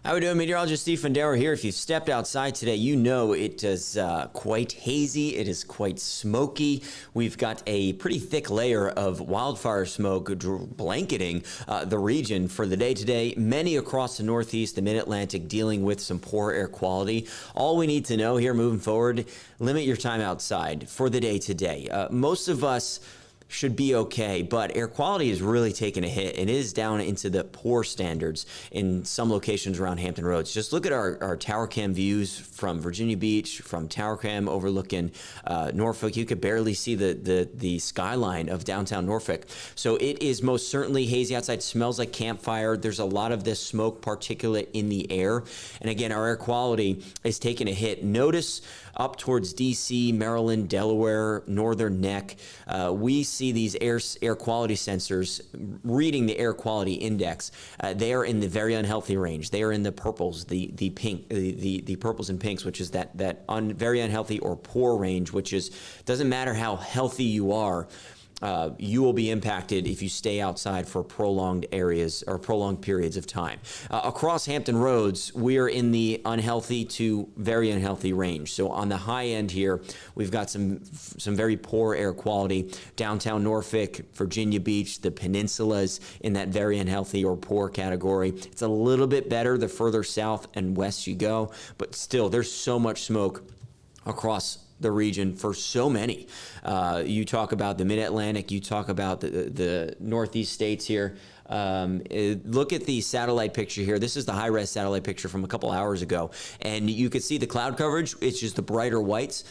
How we doing? Meteorologist Steve Fundaro here. If you've stepped outside today, you know it is quite hazy. It is quite smoky. We've got a pretty thick layer of wildfire smoke blanketing the region for the day today. Many across the Northeast, the Mid-Atlantic, dealing with some poor air quality. All we need to know here moving forward, limit your time outside for the day today. Most of us should be okay, but air quality is really taking a hit and is down into the poor standards in some locations around Hampton Roads. Just look at our tower cam views from Virginia Beach, from tower cam overlooking Norfolk. You could barely see the skyline of downtown Norfolk. So it is most certainly hazy outside. Smells like campfire. There's a lot of this smoke particulate in the air. And again, our air quality is taking a hit. Notice up towards DC, Maryland, Delaware, Northern Neck, we see these air quality sensors reading the air quality index. They are in the very unhealthy range. They are in the purples, the pink, the purples and pinks, which is that very unhealthy or poor range, which is doesn't matter how healthy you are. You will be impacted if you stay outside for prolonged periods of time. Across Hampton Roads, we are in the unhealthy to very unhealthy range. So on the high end here, we've got some very poor air quality. Downtown Norfolk, Virginia Beach, the peninsulas in that very unhealthy or poor category. It's a little bit better the further south and west you go, but still there's so much smoke across the region for so many. You talk about the Mid-Atlantic, you talk about the Northeast states here. Look at the satellite picture here. This is the high-res satellite picture from a couple hours ago, and you can see the cloud coverage. It's just the brighter whites.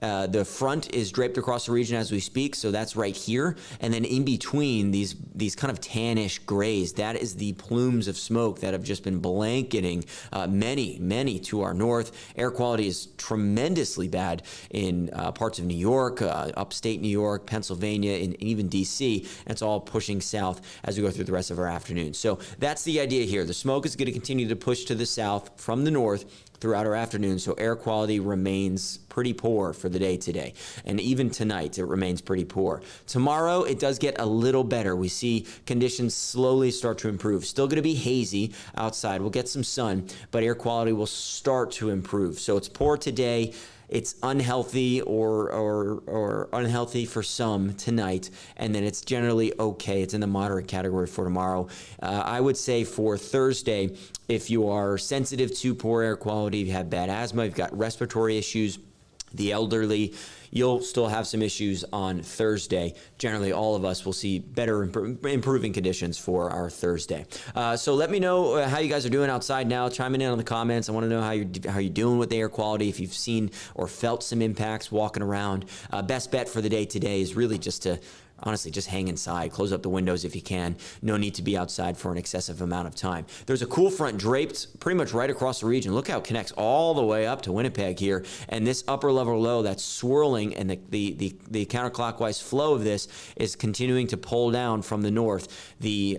The front is draped across the region as we speak, so that's right here. And then in between these kind of tannish grays, that is the plumes of smoke that have just been blanketing many to our north. Air quality is tremendously bad in parts of New York, upstate New York, Pennsylvania, and even DC. And it's all pushing south as we go through the rest of our afternoon. So that's the idea here. The smoke is going to continue to push to the south from the north throughout our afternoon, so air quality remains pretty poor for the day today. And even tonight, it remains pretty poor. Tomorrow, it does get a little better. We see conditions slowly start to improve. Still going to be hazy outside. We'll get some sun, but air quality will start to improve. So it's poor today. It's unhealthy or unhealthy for some tonight, and then it's generally okay. It's in the moderate category for tomorrow. I would say for Thursday, if you are sensitive to poor air quality, you have bad asthma, you've got respiratory issues, the elderly, you'll still have some issues on Thursday. Generally, all of us will see better improving conditions for our Thursday. So let me know how you guys are doing outside now. Chime in on the comments. I want to know how you're doing with the air quality, if you've seen or felt some impacts walking around. Best bet for the day today is really just to honestly, just hang inside. Close up the windows if you can. No need to be outside for an excessive amount of time. There's a cool front draped pretty much right across the region. Look how it connects all the way up to Winnipeg here. And this upper level low that's swirling, and the counterclockwise flow of this is continuing to pull down from the north the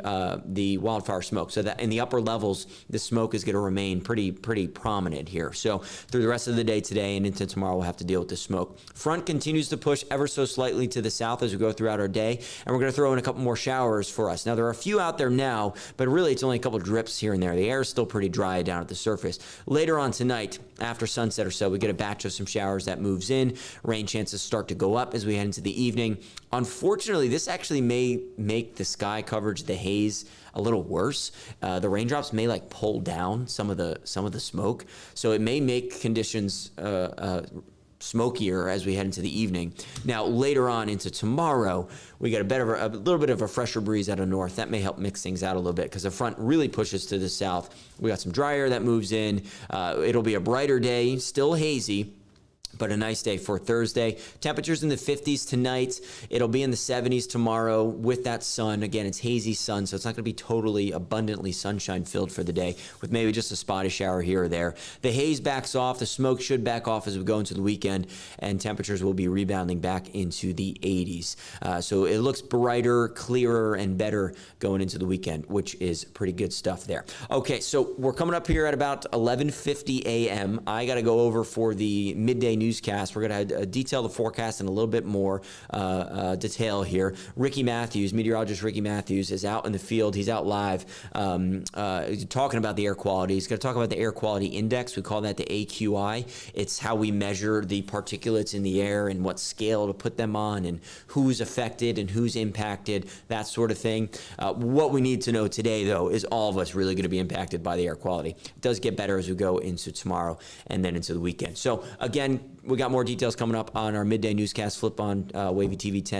wildfire smoke. So that in the upper levels, the smoke is going to remain pretty prominent here. So through the rest of the day today and into tomorrow, we'll have to deal with the smoke. Front continues to push ever so slightly to the south as we go throughout our day, and we're going to throw in a couple more showers for us. Now, there are a few out there now, but really it's only a couple drips here and there. The air is still pretty dry down at the surface. Later on tonight, after sunset or so, we get a batch of some showers that moves in. Rain chances start to go up as we head into the evening. Unfortunately, this actually may make the sky coverage, the haze, a little worse. The raindrops may pull down some of the smoke, so it may make conditions smokier as we head into the evening. Now, later on into tomorrow, we get a little bit of a fresher breeze out of north. That may help mix things out a little bit because the front really pushes to the south. We got some dry air that moves in. It'll be a brighter day, still hazy, but a nice day for Thursday. Temperatures in the 50s tonight. It'll be in the 70s tomorrow with that sun. Again, it's hazy sun, so it's not going to be totally abundantly sunshine-filled for the day, with maybe just a spotty shower here or there. The haze backs off. The smoke should back off as we go into the weekend, and temperatures will be rebounding back into the 80s. So it looks brighter, clearer, and better going into the weekend, which is pretty good stuff there. Okay, so we're coming up here at about 11:50 a.m. I got to go over for the midday news newscast. We're going to detail the forecast in a little bit more detail here. Ricky Matthews, meteorologist Ricky Matthews, is out in the field. He's out live talking about the air quality. He's going to talk about the air quality index. We call that the AQI. It's how we measure the particulates in the air and what scale to put them on and who's affected and who's impacted, that sort of thing. What we need to know today, though, is all of us really going to be impacted by the air quality. It does get better as we go into tomorrow and then into the weekend. So, again, we got more details coming up on our midday newscast. Flip on WAVY TV 10.